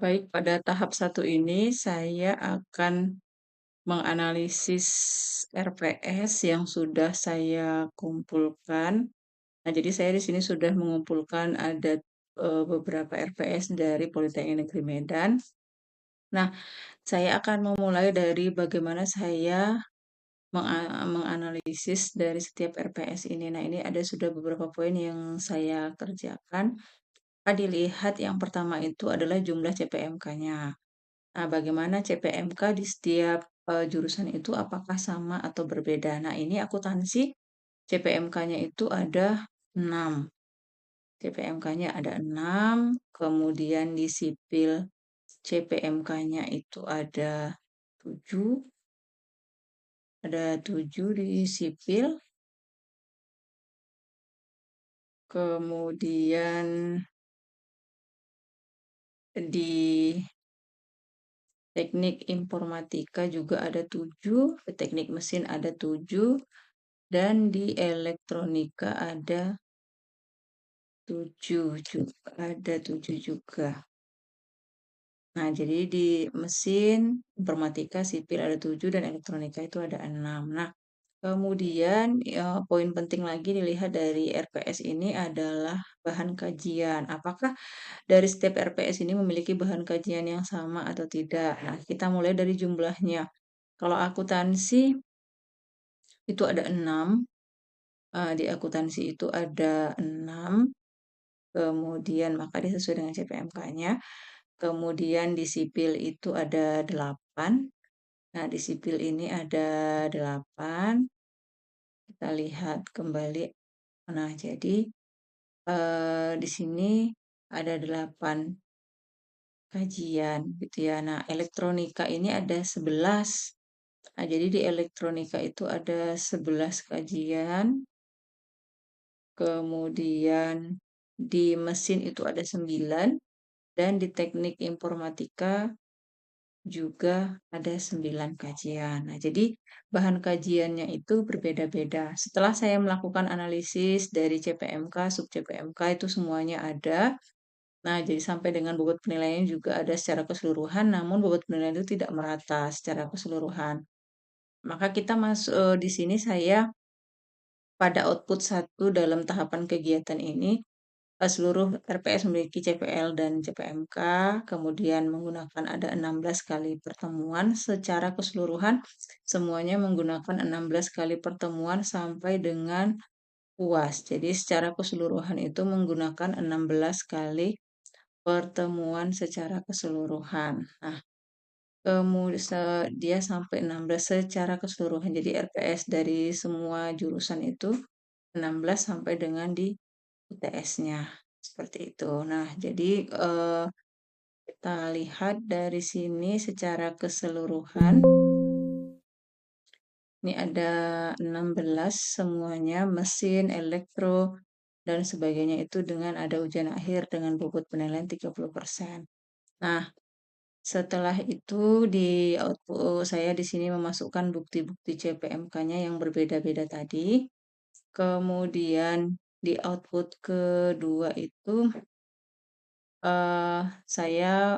Baik, pada tahap satu ini saya akan menganalisis RPS yang sudah saya kumpulkan. Nah, jadi saya di sini sudah mengumpulkan ada beberapa RPS dari Politeknik Negeri Medan. Nah, saya akan memulai dari bagaimana saya menganalisis dari setiap RPS ini. Nah, ini ada sudah beberapa poin yang saya kerjakan. Dilihat yang pertama itu adalah jumlah CPMK-nya. Nah, bagaimana CPMK di setiap jurusan itu apakah sama atau berbeda? Nah, ini akuntansi CPMK-nya itu ada 6. CPMK-nya ada 6, kemudian di sipil CPMK-nya itu ada 7, di sipil, kemudian di teknik informatika juga ada 7, di teknik mesin ada 7, dan di elektronika ada 7 juga, ada 7 juga. Nah, jadi di mesin, informatika, sipil ada 7, dan elektronika itu ada 6. Nah, kemudian poin penting lagi dilihat dari RPS ini adalah bahan kajian. Apakah dari setiap RPS ini memiliki bahan kajian yang sama atau tidak? Nah, kita mulai dari jumlahnya. Kalau akuntansi itu ada 6, di akuntansi itu ada 6, kemudian maka dia sesuai dengan CPMK-nya. Kemudian di sipil itu ada 8. Nah, di sipil ini ada 8. Kita lihat kembali. Nah, jadi di sini ada 8 kajian gitu ya. Nah, elektronika ini ada 11. Nah, jadi di elektronika itu ada 11 kajian. Kemudian di mesin itu ada 9. Dan di teknik informatika juga ada 9 kajian. Nah, jadi bahan kajiannya itu berbeda-beda. Setelah saya melakukan analisis dari CPMK, sub CPMK itu semuanya ada. Nah, jadi sampai dengan bobot penilaian juga ada secara keseluruhan, namun bobot penilaian itu tidak merata secara keseluruhan. Maka kita masuk di sini saya pada output 1 dalam tahapan kegiatan ini seluruh RPS memiliki CPL dan CPMK, kemudian menggunakan ada 16 kali pertemuan. Secara keseluruhan, semuanya menggunakan 16 kali pertemuan sampai dengan puas. Jadi secara keseluruhan itu menggunakan 16 kali pertemuan secara keseluruhan. Nah, kemudian dia sampai 16 secara keseluruhan. Jadi RPS dari semua jurusan itu 16 sampai dengan di UTS-nya. Seperti itu. Nah, jadi kita lihat dari sini secara keseluruhan. Ini ada 16 semuanya, mesin, elektro, dan sebagainya itu dengan ada ujian akhir dengan bobot penilaian 30%. Nah, setelah itu di output saya di sini memasukkan bukti-bukti CPMK-nya yang berbeda-beda tadi. Kemudian di output kedua itu saya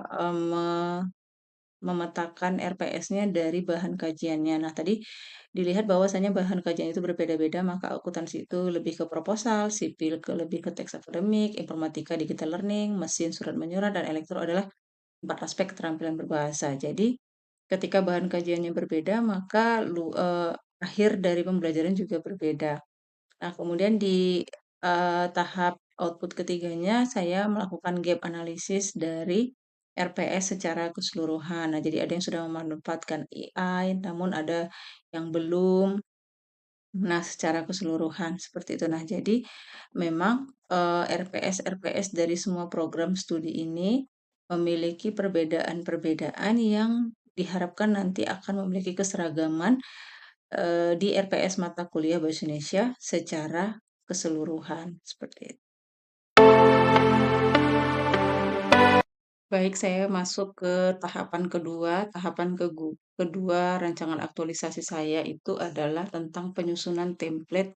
memetakan RPS-nya dari bahan kajiannya. Nah, tadi dilihat bahwasannya bahan kajian itu berbeda-beda, maka akuntansi itu lebih ke proposal, sipil lebih ke teks akademik, informatika digital learning, mesin surat menyurat, dan elektro adalah 4 aspek keterampilan berbahasa. Jadi, ketika bahan kajiannya berbeda, maka akhir dari pembelajaran juga berbeda. Nah, kemudian di tahap output ketiganya, saya melakukan gap analisis dari RPS secara keseluruhan. Nah, jadi ada yang sudah memanfaatkan AI, namun ada yang belum. Nah, secara keseluruhan seperti itu. Nah, jadi memang RPS-RPS dari semua program studi ini memiliki perbedaan-perbedaan yang diharapkan nanti akan memiliki keseragaman di RPS mata kuliah Bahasa Indonesia secara keseluruhan seperti itu. Baik, saya masuk ke tahapan kedua. Kedua rancangan aktualisasi saya itu adalah tentang penyusunan template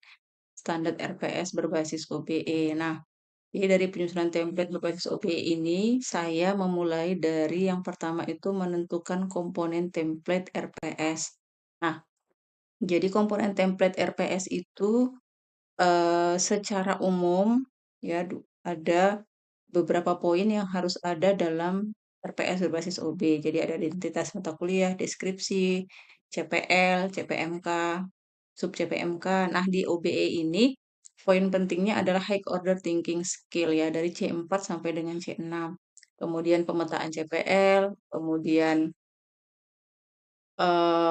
standar RPS berbasis OBE. Nah, Jadi dari penyusunan template berbasis OBE ini, saya memulai dari yang pertama itu menentukan komponen template RPS. Nah, jadi komponen template RPS itu secara umum ya ada beberapa poin yang harus ada dalam RPS berbasis OB. Jadi ada identitas mata kuliah, deskripsi, CPL, CPMK, sub CPMK. Nah, di OBE ini poin pentingnya adalah high order thinking skill ya dari C4 sampai dengan C6. Kemudian pemetaan CPL, kemudian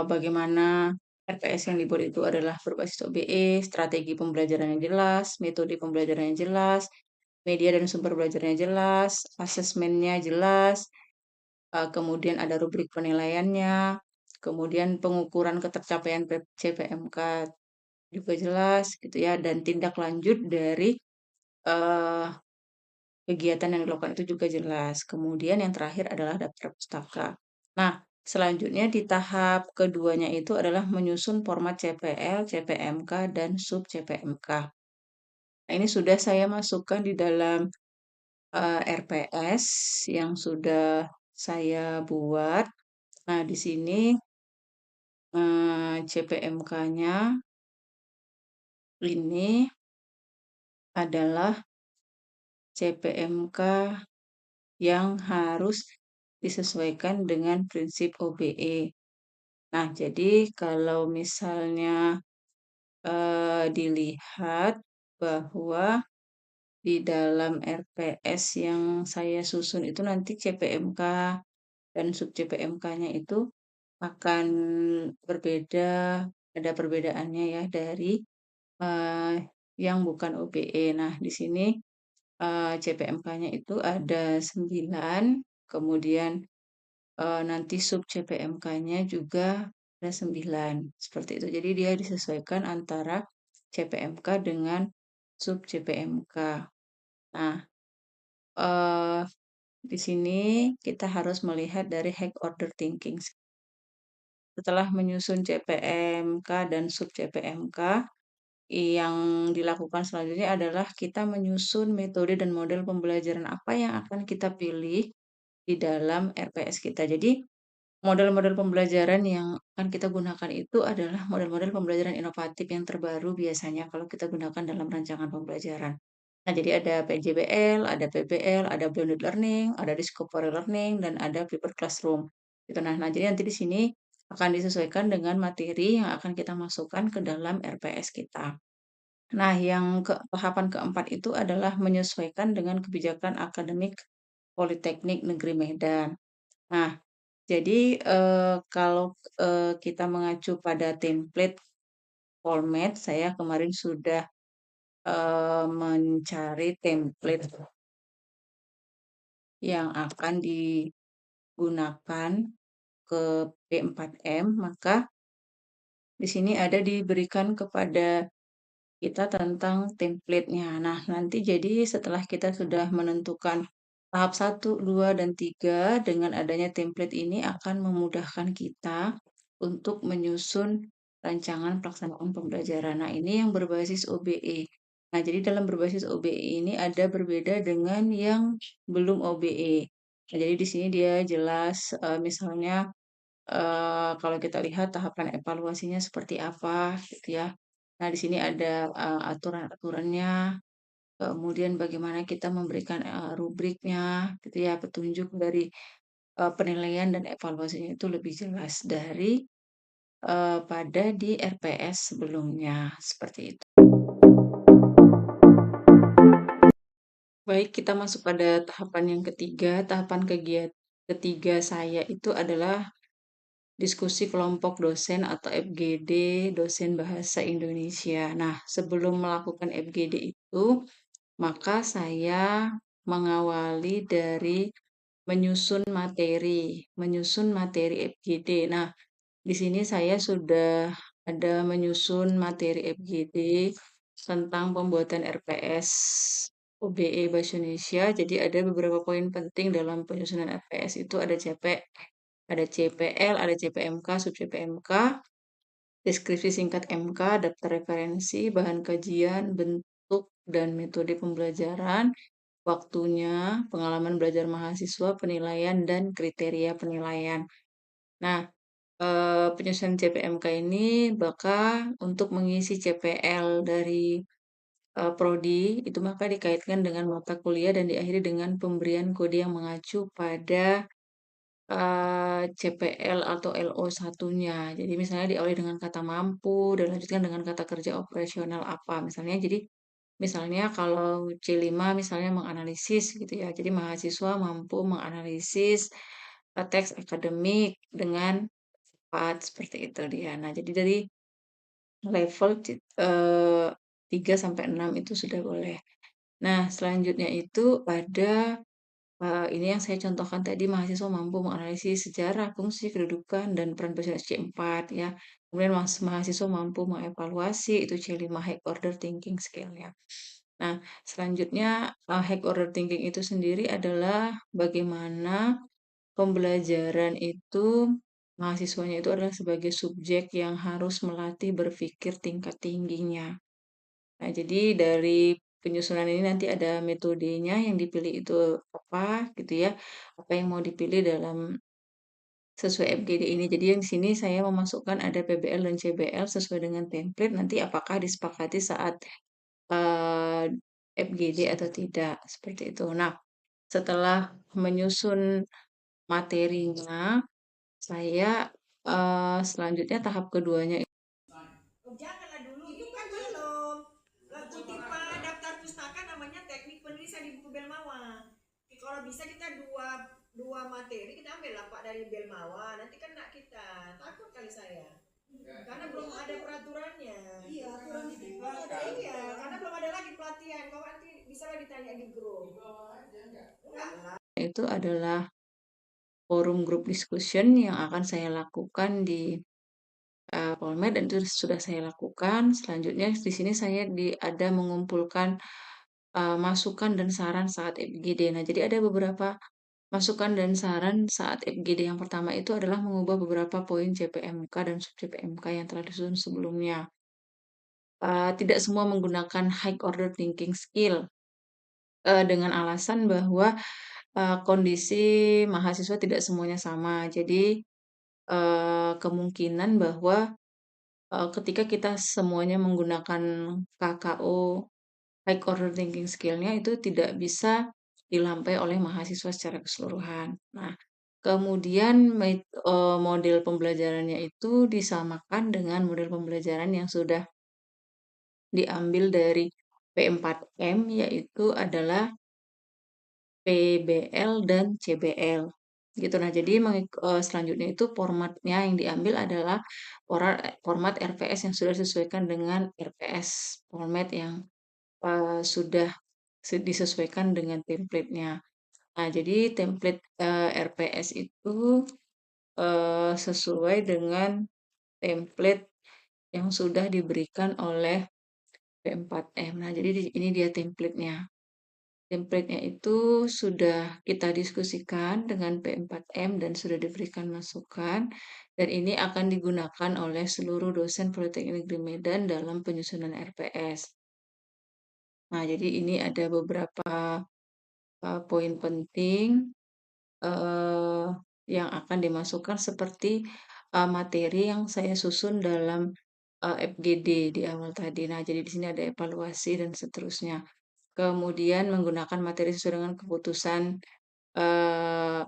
bagaimana RPS yang dibuat itu adalah berbasis OBE, strategi pembelajaran yang jelas, metode pembelajaran yang jelas, media dan sumber belajarnya jelas, asesmennya jelas, kemudian ada rubrik penilaiannya, kemudian pengukuran ketercapaian CPMK juga jelas gitu ya, dan tindak lanjut dari eh, kegiatan yang dilakukan itu juga jelas. Kemudian yang terakhir adalah daftar pustaka. Nah, selanjutnya di tahap keduanya itu adalah menyusun format CPL, CPMK, dan sub CPMK. Nah, ini sudah saya masukkan di dalam RPS yang sudah saya buat. Nah, di sini CPMK-nya ini adalah CPMK yang harus disesuaikan dengan prinsip OBE. Nah, jadi kalau misalnya dilihat bahwa di dalam RPS yang saya susun itu nanti CPMK dan sub CPMK-nya itu akan berbeda, ada perbedaannya ya dari eh, yang bukan OBE. Nah, di sini CPMK-nya itu ada 9, kemudian nanti sub CPMK-nya juga ada 9, seperti itu. Jadi dia disesuaikan antara CPMK dengan sub CPMK. Nah, eh, di sini kita harus melihat dari high order thinking. Setelah menyusun CPMK dan sub CPMK, yang dilakukan selanjutnya adalah kita menyusun metode dan model pembelajaran apa yang akan kita pilih di dalam RPS kita. Jadi, model-model pembelajaran yang akan kita gunakan itu adalah model-model pembelajaran inovatif yang terbaru biasanya kalau kita gunakan dalam rancangan pembelajaran. Nah, jadi ada PJBL, ada PBL, ada blended learning, ada discovery learning, dan ada flipped classroom. Gitu. Nah, jadi nanti di sini akan disesuaikan dengan materi yang akan kita masukkan ke dalam RPS kita. Nah, yang tahapan keempat itu adalah menyesuaikan dengan kebijakan akademik Politeknik Negeri Medan. Nah, jadi kalau kita mengacu pada template format, saya kemarin sudah mencari template yang akan digunakan ke P4M, maka di sini ada diberikan kepada kita tentang template-nya. Nah, nanti jadi setelah kita sudah menentukan tahap 1, 2, dan 3 dengan adanya template ini akan memudahkan kita untuk menyusun rancangan pelaksanaan pembelajaran. Nah, ini yang berbasis OBE. Nah, jadi dalam berbasis OBE ini ada berbeda dengan yang belum OBE. Nah, jadi di sini dia jelas misalnya kalau kita lihat tahapan evaluasinya seperti apa gitu ya. Nah, di sini ada aturan-aturannya, kemudian bagaimana kita memberikan rubriknya gitu ya, petunjuk dari penilaian dan evaluasinya itu lebih jelas dari pada di RPS sebelumnya, seperti itu. Baik, kita masuk pada tahapan yang ketiga. Tahapan kegiatan ketiga saya itu adalah diskusi kelompok dosen atau FGD, dosen bahasa Indonesia. Nah, sebelum melakukan FGD itu, maka saya mengawali dari menyusun materi FGD. Nah, di sini saya sudah ada menyusun materi FGD tentang pembuatan RPS OBE Bahasa Indonesia. Jadi ada beberapa poin penting dalam penyusunan RPS itu ada CPL, ada CPMK, sub CPMK, deskripsi singkat MK, daftar referensi, bahan kajian, bentuk dan metode pembelajaran, waktunya, pengalaman belajar mahasiswa, penilaian, dan kriteria penilaian. Nah, penyusunan CPMK ini bakal untuk mengisi CPL dari prodi itu maka dikaitkan dengan mata kuliah dan diakhiri dengan pemberian kode yang mengacu pada CPL atau LO satunya. Jadi misalnya diawali dengan kata mampu dan lanjutkan dengan kata kerja operasional apa. Misalnya jadi misalnya kalau C5 misalnya menganalisis gitu ya. Jadi mahasiswa mampu menganalisis teks akademik dengan cepat seperti itu dia. Nah, jadi dari level 3 sampai 6 itu sudah boleh. Nah, selanjutnya itu ada ini yang saya contohkan tadi, mahasiswa mampu menganalisis sejarah, fungsi, kedudukan, dan peran presiden C4 ya. Kemudian mahasiswa mampu mengevaluasi, itu C5 high order thinking skill-nya. Nah, selanjutnya high order thinking itu sendiri adalah bagaimana pembelajaran itu mahasiswanya itu adalah sebagai subjek yang harus melatih berpikir tingkat tingginya. Nah, jadi dari penyusunan ini nanti ada metodenya yang dipilih itu apa gitu ya. Apa yang mau dipilih dalam sesuai FGD ini. Jadi yang di sini saya memasukkan ada PBL dan CBL sesuai dengan template. Nanti apakah disepakati saat eh, FGD atau tidak seperti itu. Nah, setelah menyusun materinya, saya selanjutnya tahap keduanya. Oh, janganlah dulu, itu kan belum. Kutipan daftar pustaka namanya teknik penulisan di buku Belmawa. Kalau bisa kita dua dua materi kita ambil lah Pak dari Belmawa. Nanti kan nak kita takut kali saya. Karena belum ada peraturannya. Iya, aturan itu iya, karena belum ada lagi pelatihan. Kau nanti bisa lah ditanya di grup. Enggak lah. Itu adalah forum group discussion yang akan saya lakukan di Polmed dan itu sudah saya lakukan. Selanjutnya di sini saya ada mengumpulkan masukan dan saran saat FGD. Nah, jadi ada beberapa masukan dan saran saat FGD. Yang pertama itu adalah mengubah beberapa poin CPMK dan sub CPMK yang telah disusun sebelumnya. Tidak semua menggunakan high order thinking skill dengan alasan bahwa kondisi mahasiswa tidak semuanya sama. Jadi kemungkinan bahwa ketika kita semuanya menggunakan KKO high order thinking skill-nya itu tidak bisa dilampaui oleh mahasiswa secara keseluruhan. Nah, kemudian model pembelajarannya itu disamakan dengan model pembelajaran yang sudah diambil dari P4M yaitu adalah PBL dan CBL gitu. Nah, jadi selanjutnya itu formatnya yang diambil adalah format RPS yang sudah disesuaikan dengan RPS format yang sudah disesuaikan dengan template-nya. Nah, jadi template RPS itu sesuai dengan template yang sudah diberikan oleh P4M. Nah, jadi ini dia template-nya. Template-nya itu sudah kita diskusikan dengan P4M dan sudah diberikan masukan dan ini akan digunakan oleh seluruh dosen Politeknik Negeri Medan dalam penyusunan RPS. Nah, jadi ini ada beberapa poin penting uh, yang akan dimasukkan seperti materi yang saya susun dalam FGD di awal tadi. Nah, jadi di sini ada evaluasi dan seterusnya. Kemudian menggunakan materi sesuai dengan keputusan eh,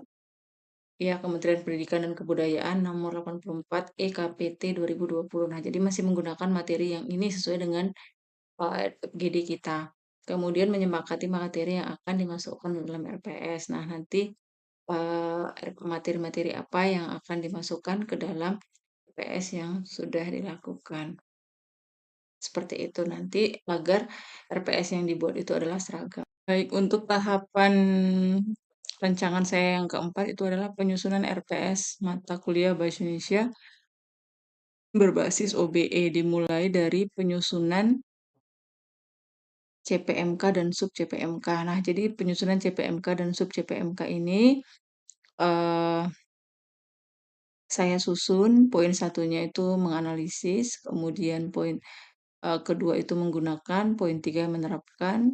ya Kementerian Pendidikan dan Kebudayaan nomor 84 EKPT 2020. Nah, jadi masih menggunakan materi yang ini sesuai dengan GD kita. Kemudian menyepakati materi yang akan dimasukkan dalam RPS. Nah, nanti materi-materi apa yang akan dimasukkan ke dalam RPS yang sudah dilakukan. Seperti itu nanti agar RPS yang dibuat itu adalah seragam. Baik, untuk tahapan rancangan saya yang keempat itu adalah penyusunan RPS mata kuliah Bahasa Indonesia berbasis OBE dimulai dari penyusunan CPMK dan sub CPMK. Nah, jadi penyusunan CPMK dan sub CPMK ini eh, saya susun poin satunya itu menganalisis, kemudian poin kedua itu menggunakan, poin 3 menerapkan,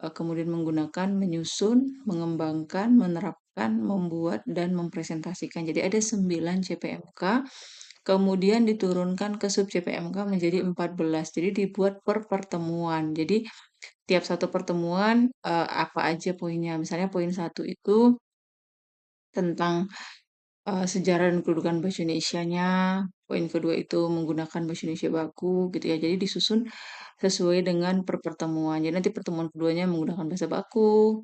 kemudian menggunakan, menyusun, mengembangkan, menerapkan, membuat, dan mempresentasikan. Jadi ada 9 CPMK, kemudian diturunkan ke sub CPMK menjadi 14. Jadi dibuat per pertemuan. Jadi tiap satu pertemuan apa aja poinnya. Misalnya poin satu itu tentang sejarah dan kedudukan bahasa Indonesianya. Poin kedua itu menggunakan bahasa Indonesia baku gitu ya. Jadi disusun sesuai dengan per pertemuan. Jadi nanti pertemuan keduanya menggunakan bahasa baku.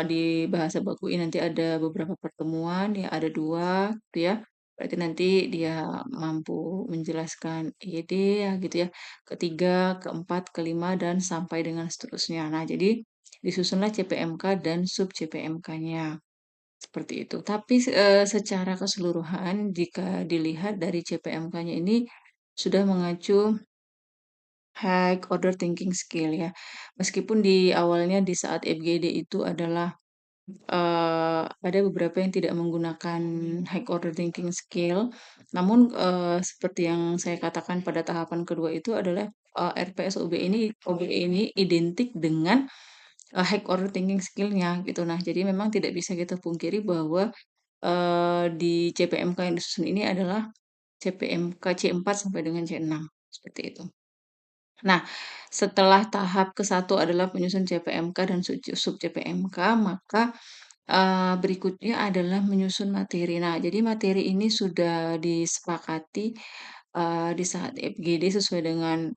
Di bahasa baku ini nanti ada beberapa pertemuan, ya ada dua, gitu ya. Berarti nanti dia mampu menjelaskan IED ya gitu ya. Ketiga, keempat, kelima, dan sampai dengan seterusnya. Nah, jadi disusunlah CPMK dan sub CPMK-nya. Seperti itu. Tapi secara keseluruhan jika dilihat dari CPMK-nya ini sudah mengacu high order thinking skill ya. Meskipun di awalnya di saat FGD itu adalah ada beberapa yang tidak menggunakan high order thinking skill, namun seperti yang saya katakan pada tahapan kedua itu adalah RPS OBE ini identik dengan high order thinking skill-nya gitu. Nah, jadi memang tidak bisa kita pungkiri bahwa di CPMK yang disusun ini adalah CPMK C4 sampai dengan C6, seperti itu. Nah, setelah tahap ke-1 adalah penyusun CPMK dan sub CPMK, maka berikutnya adalah menyusun materi. Nah, jadi materi ini sudah disepakati di saat FGD sesuai dengan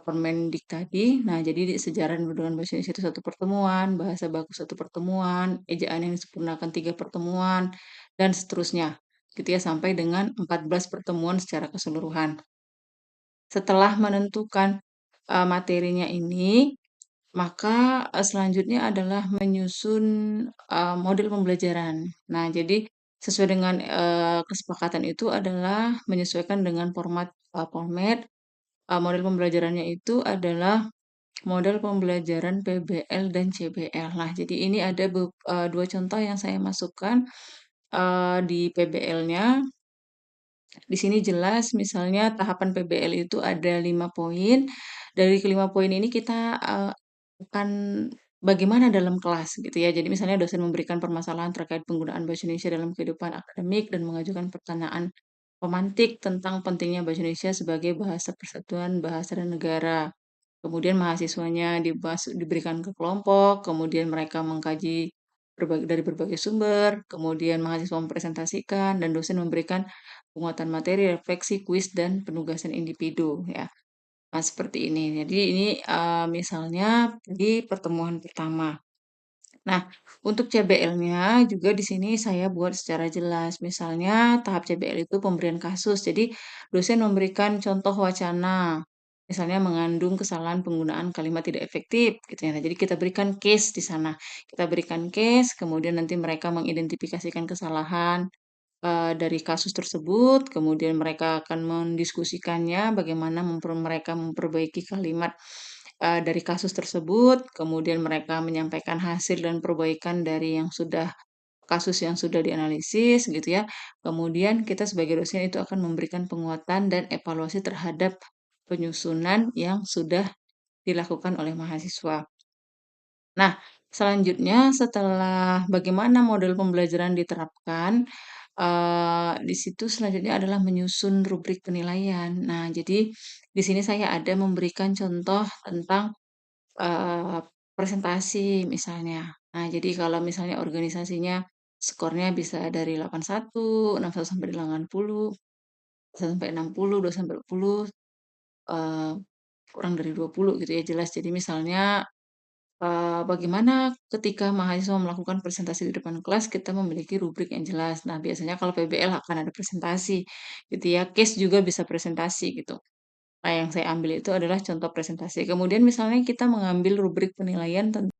Permendik tadi. Nah, jadi di sejarah dan perkembangan bahasa Indonesia itu satu pertemuan, bahasa baku satu pertemuan, ejaan yang disempurnakan 3 pertemuan, dan seterusnya. Gitu ya, sampai dengan 14 pertemuan secara keseluruhan. Setelah menentukan materinya ini, maka selanjutnya adalah menyusun model pembelajaran. Nah, jadi sesuai dengan kesepakatan itu adalah menyesuaikan dengan format. Model pembelajarannya itu adalah model pembelajaran PBL dan CBL. Nah, jadi ini ada dua contoh yang saya masukkan di PBL-nya. Di sini jelas misalnya tahapan PBL itu ada 5 poin. Dari kelima poin ini kita akan bagaimana dalam kelas gitu ya. Jadi misalnya dosen memberikan permasalahan terkait penggunaan bahasa Indonesia dalam kehidupan akademik dan mengajukan pertanyaan pemantik tentang pentingnya bahasa Indonesia sebagai bahasa persatuan bahasa dan negara. Kemudian mahasiswanya diberikan ke kelompok, kemudian mereka mengkaji dari berbagai sumber, kemudian mahasiswa mempresentasikan, dan dosen memberikan penguatan materi, refleksi, kuis, dan penugasan individu ya. Nah, seperti ini. Jadi ini misalnya di pertemuan pertama. Nah, untuk CBL-nya juga di sini saya buat secara jelas. Misalnya tahap CBL itu pemberian kasus. Jadi dosen memberikan contoh wacana. Misalnya mengandung kesalahan penggunaan kalimat tidak efektif gitu ya. Nah, jadi kita berikan case di sana. Kita berikan case, kemudian nanti mereka mengidentifikasikan kesalahan dari kasus tersebut, kemudian mereka akan mendiskusikannya bagaimana mereka memperbaiki kalimat dari kasus tersebut, kemudian mereka menyampaikan hasil dan perbaikan dari kasus yang sudah dianalisis gitu ya. Kemudian kita sebagai dosen itu akan memberikan penguatan dan evaluasi terhadap penyusunan yang sudah dilakukan oleh mahasiswa. Nah, selanjutnya setelah bagaimana model pembelajaran diterapkan, di situ selanjutnya adalah menyusun rubrik penilaian. Nah, jadi di sini saya ada memberikan contoh tentang eee, presentasi misalnya. Nah, jadi kalau misalnya organisasinya skornya bisa dari 81, 61 sampai 80, 1 sampai 60, 2 sampai 20, eee, kurang dari 20 gitu ya, jelas. Jadi misalnya bagaimana ketika mahasiswa melakukan presentasi di depan kelas, kita memiliki rubrik yang jelas. Nah, biasanya kalau PBL akan ada presentasi, gitu ya. Case juga bisa presentasi, gitu. Nah, yang saya ambil itu adalah contoh presentasi. Kemudian misalnya kita mengambil rubrik penilaian tentang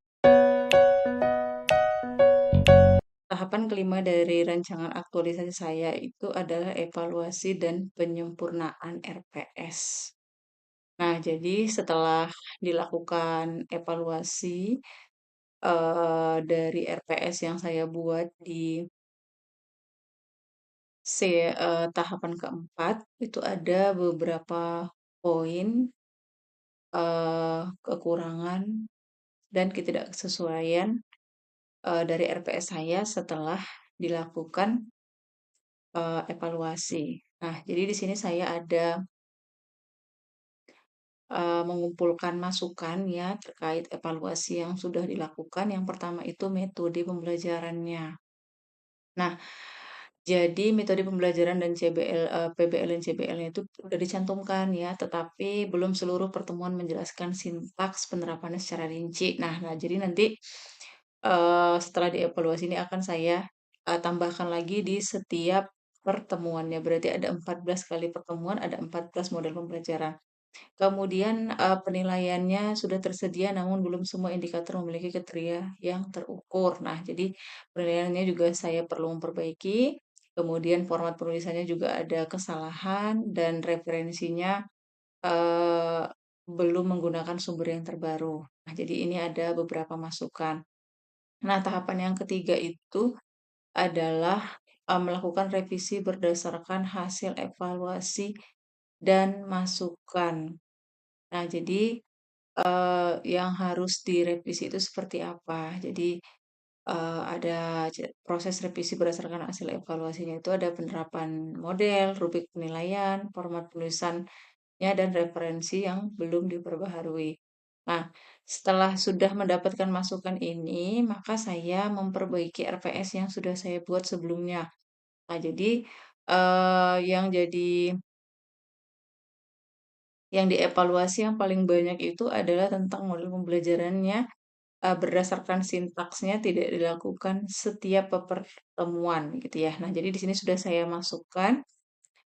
tahapan kelima dari rancangan aktualisasi saya itu adalah evaluasi dan penyempurnaan RPS. Nah, jadi setelah dilakukan evaluasi dari RPS yang saya buat di tahapan keempat, itu ada beberapa poin kekurangan dan ketidaksesuaian dari RPS saya setelah dilakukan evaluasi. Nah, jadi di sini saya ada mengumpulkan masukan ya terkait evaluasi yang sudah dilakukan. Yang pertama itu metode pembelajarannya. Nah, jadi metode pembelajaran dan PBL dan CBL-nya itu sudah dicantumkan ya, tetapi belum seluruh pertemuan menjelaskan sintaks penerapannya secara rinci. Nah, jadi nanti setelah dievaluasi ini akan saya tambahkan lagi di setiap pertemuannya. Berarti ada 14 kali pertemuan, ada 14 model pembelajaran. Kemudian penilaiannya sudah tersedia namun belum semua indikator memiliki kriteria yang terukur. Nah, jadi penilaiannya juga saya perlu memperbaiki. Kemudian format penulisannya juga ada kesalahan dan referensinya eh, belum menggunakan sumber yang terbaru. Nah, jadi ini ada beberapa masukan. Nah, tahapan yang ketiga itu adalah melakukan revisi berdasarkan hasil evaluasi dan masukan. Nah, jadi yang harus direvisi itu seperti apa. Jadi, ada proses revisi berdasarkan hasil evaluasinya itu ada penerapan model, rubrik penilaian, format penulisannya, dan referensi yang belum diperbaharui. Nah, setelah sudah mendapatkan masukan ini, maka saya memperbaiki RPS yang sudah saya buat sebelumnya. Nah, jadi, yang dievaluasi yang paling banyak itu adalah tentang model pembelajarannya berdasarkan sintaksnya tidak dilakukan setiap pertemuan gitu ya. Nah, jadi di sini sudah saya masukkan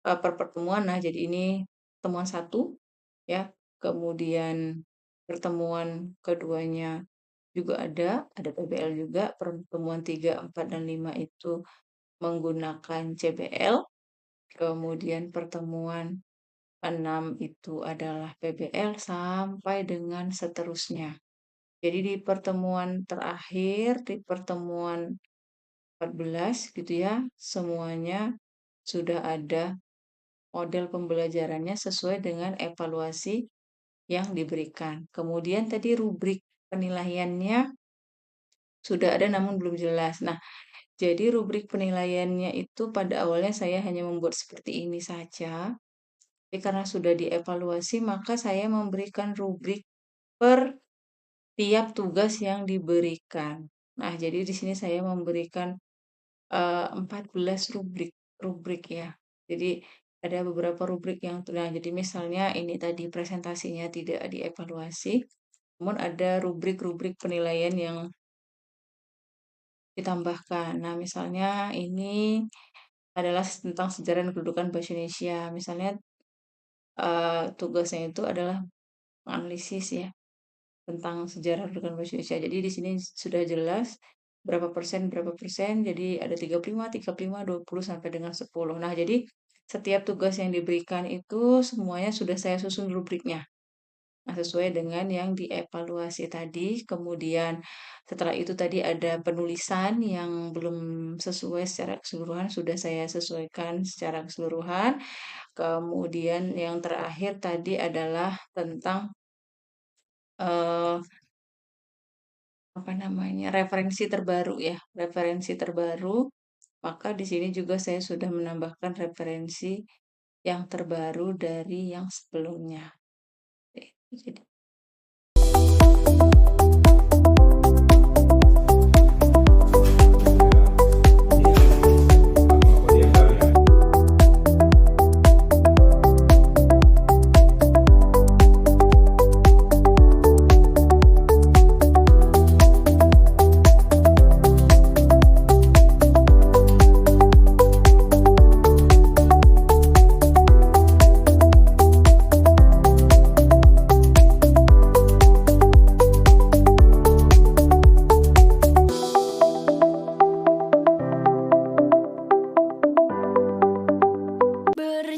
per pertemuan. Nah, jadi ini pertemuan satu ya. Kemudian pertemuan keduanya juga ada PBL juga. Pertemuan 3, 4, dan 5 itu menggunakan CBL. Kemudian pertemuan 6 itu adalah PBL sampai dengan seterusnya. Jadi di pertemuan terakhir, di pertemuan 14 gitu ya, semuanya sudah ada model pembelajarannya sesuai dengan evaluasi yang diberikan. Kemudian tadi rubrik penilaiannya sudah ada namun belum jelas. Nah, jadi rubrik penilaiannya itu pada awalnya saya hanya membuat seperti ini saja. Tapi karena sudah dievaluasi, maka saya memberikan rubrik per tiap tugas yang diberikan. Nah, jadi di sini saya memberikan 14 rubrik ya. Jadi ada beberapa rubrik yang nah jadi misalnya ini tadi presentasinya tidak dievaluasi, namun ada rubrik-rubrik penilaian yang ditambahkan. Nah, misalnya ini adalah tentang sejarah dan kedudukan bahasa Indonesia. Misalnya tugasnya itu adalah analisis ya tentang sejarah kedudukan bahasa Indonesia. Jadi di sini sudah jelas berapa persen, jadi ada 35, 20 sampai dengan 10. Nah, jadi setiap tugas yang diberikan itu semuanya sudah saya susun rubriknya. Nah, sesuai dengan yang dievaluasi tadi. Kemudian setelah itu tadi ada penulisan yang belum sesuai secara keseluruhan, sudah saya sesuaikan secara keseluruhan. Kemudian yang terakhir tadi adalah tentang eh, apa namanya, referensi terbaru ya, referensi terbaru. Maka di sini juga saya sudah menambahkan referensi yang terbaru dari yang sebelumnya. Jadi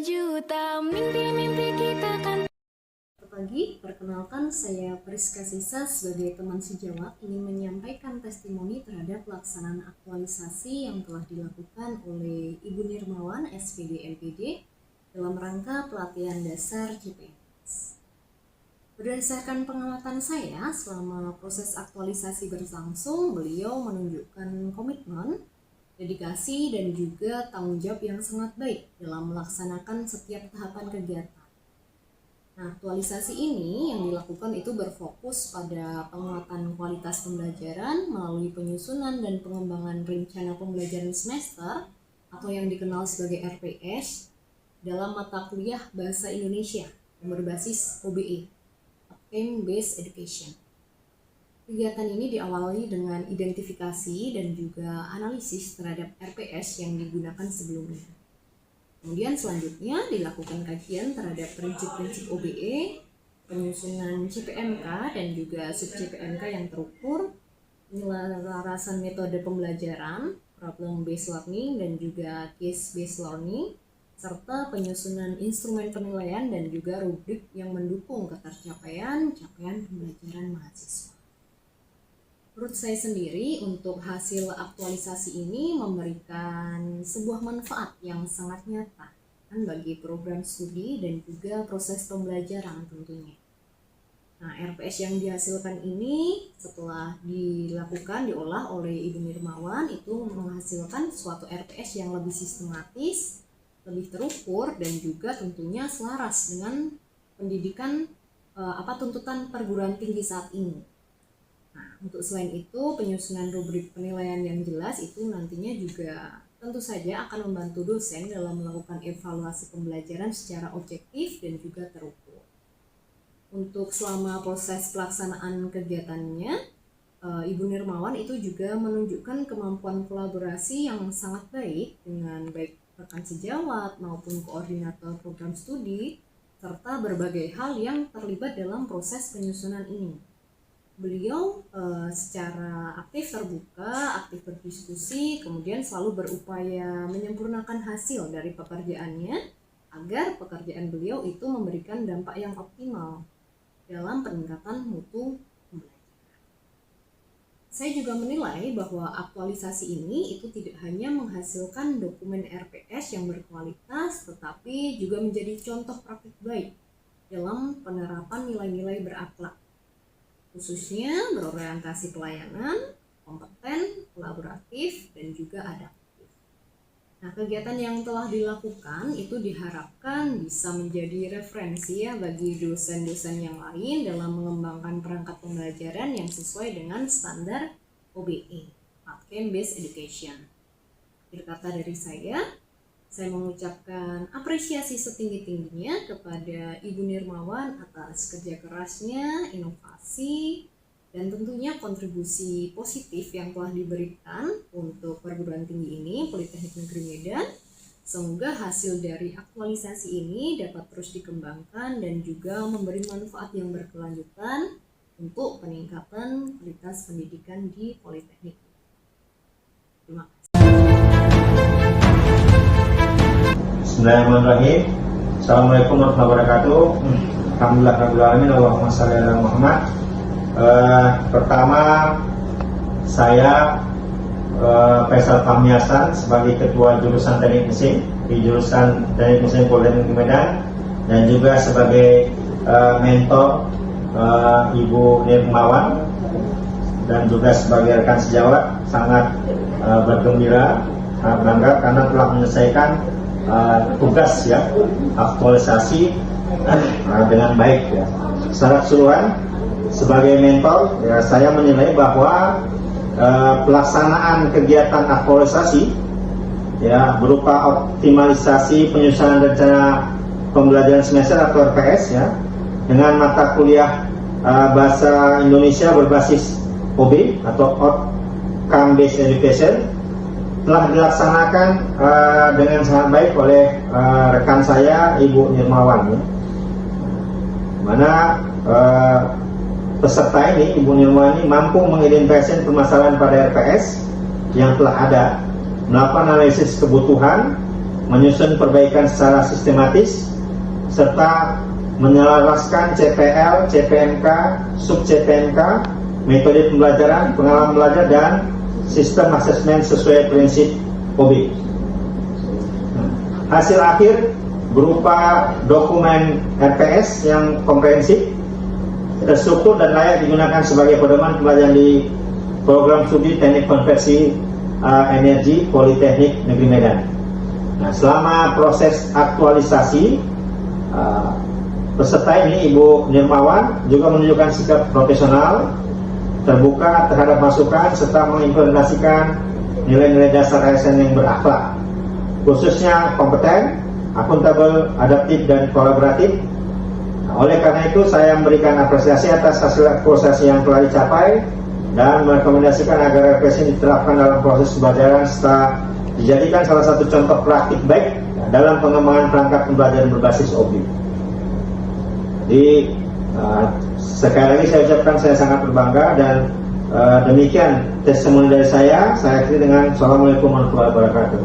Berjuta mimpi-mimpi kita kan. Pagi, perkenalkan saya Priska Sisa sebagai teman sejawat ingin menyampaikan testimoni terhadap pelaksanaan aktualisasi yang telah dilakukan oleh Ibu Nirmawan SPD LPD dalam rangka pelatihan dasar CP. Berdasarkan pengamatan saya selama proses aktualisasi berlangsung, beliau menunjukkan komitmen, dedikasi, dan juga tanggung jawab yang sangat baik dalam melaksanakan setiap tahapan kegiatan. Nah, aktualisasi ini yang dilakukan itu berfokus pada penguatan kualitas pembelajaran melalui penyusunan dan pengembangan rencana pembelajaran semester atau yang dikenal sebagai RPS dalam mata kuliah Bahasa Indonesia yang berbasis OBE, Outcome Based Education. Kegiatan ini diawali dengan identifikasi dan juga analisis terhadap RPS yang digunakan sebelumnya. Kemudian selanjutnya dilakukan kajian terhadap prinsip-prinsip OBE, penyusunan CPMK dan juga sub-CPMK yang terukur, penyelarasan metode pembelajaran, problem based learning dan juga case based learning, serta penyusunan instrumen penilaian dan juga rubrik yang mendukung ketercapaian capaian pembelajaran mahasiswa. Menurut saya sendiri, untuk hasil aktualisasi ini memberikan sebuah manfaat yang sangat nyata bagi program studi dan juga proses pembelajaran tentunya. Nah, RPS yang dihasilkan ini setelah diolah oleh Ibu Nirmawan itu menghasilkan suatu RPS yang lebih sistematis, lebih terukur, dan juga tentunya selaras dengan pendidikan tuntutan perguruan tinggi saat ini. Nah, untuk selain itu, penyusunan rubrik penilaian yang jelas itu nantinya juga tentu saja akan membantu dosen dalam melakukan evaluasi pembelajaran secara objektif dan juga terukur. Untuk selama proses pelaksanaan kegiatannya, Ibu Nirmawan itu juga menunjukkan kemampuan kolaborasi yang sangat baik dengan baik rekan sejawat maupun koordinator program studi, serta berbagai hal yang terlibat dalam proses penyusunan ini. Beliau secara aktif terbuka, aktif berdiskusi, kemudian selalu berupaya menyempurnakan hasil dari pekerjaannya agar pekerjaan beliau itu memberikan dampak yang optimal dalam peningkatan mutu pembelajaran. Saya juga menilai bahwa aktualisasi ini itu tidak hanya menghasilkan dokumen RPS yang berkualitas, tetapi juga menjadi contoh praktik baik dalam penerapan nilai-nilai berakhlak, khususnya berorientasi pelayanan, kompeten, kolaboratif, dan juga adaptif. Nah, kegiatan yang telah dilakukan itu diharapkan bisa menjadi referensi bagi dosen-dosen yang lain dalam mengembangkan perangkat pembelajaran yang sesuai dengan standar OBE, Outcome Based Education. Akhir kata dari saya mengucapkan apresiasi setinggi-tingginya kepada Ibu Nirmawan atas kerja kerasnya, inovasi, dan tentunya kontribusi positif yang telah diberikan untuk perguruan tinggi ini, Politeknik Negeri Medan. Semoga hasil dari aktualisasi ini dapat terus dikembangkan dan juga memberi manfaat yang berkelanjutan untuk peningkatan kualitas pendidikan di Politeknik. Terima kasih. Bismillahirrahmanirrahim. Assalamualaikum warahmatullahi wabarakatuh. Alhamdulillah rabbil alamin, Allahumma shalli ala Muhammad. Pertama, saya Faisal Fahmi Hasan sebagai Ketua Jurusan Teknik Mesin di Jurusan Teknik Mesin Politeknik Medan, dan juga sebagai mentor Ibu Nirmawan dan juga sebagai rekan sejawat sangat bergembira, bangga karena telah menyelesaikan tugas aktualisasi dengan baik. Secara keseluruhan, sebagai mentor, saya menilai bahwa pelaksanaan kegiatan aktualisasi berupa optimalisasi penyusunan rencana pembelajaran semester atau RPS dengan mata kuliah Bahasa Indonesia berbasis OB atau Outcome Based Education telah dilaksanakan dengan sangat baik oleh rekan saya Ibu Nirmawan, mana peserta ini, Ibu Nirmawan ini mampu mengidentifikasi permasalahan pada RPS yang telah ada, melakukan analisis kebutuhan, menyusun perbaikan secara sistematis, serta menyelaraskan CPL, CPMK, sub-CPMK, metode pembelajaran, pengalaman belajar, dan sistem asesmen sesuai prinsip OB. Hasil akhir berupa dokumen RPS yang komprehensif terstruktur dan layak digunakan sebagai pedoman pembelajaran di program studi Teknik Konversi Energi Politeknik Negeri Medan. Nah, selama proses aktualisasi, peserta ini Ibu Nirmawan juga menunjukkan sikap profesional, terbuka terhadap masukan, serta mengimplementasikan nilai-nilai dasar ASN yang berakhlak, khususnya kompeten, akuntabel, adaptif, dan kolaboratif. Nah, oleh karena itu, saya memberikan apresiasi atas hasil aktualisasi yang telah dicapai dan merekomendasikan agar RPS ini diterapkan dalam proses pembelajaran serta dijadikan salah satu contoh praktik baik dalam pengembangan perangkat pembelajaran berbasis objek. Jadi sekali lagi saya ucapkan saya sangat berbangga, dan demikian testimoni dari saya akhiri dengan Assalamualaikum warahmatullahi wabarakatuh.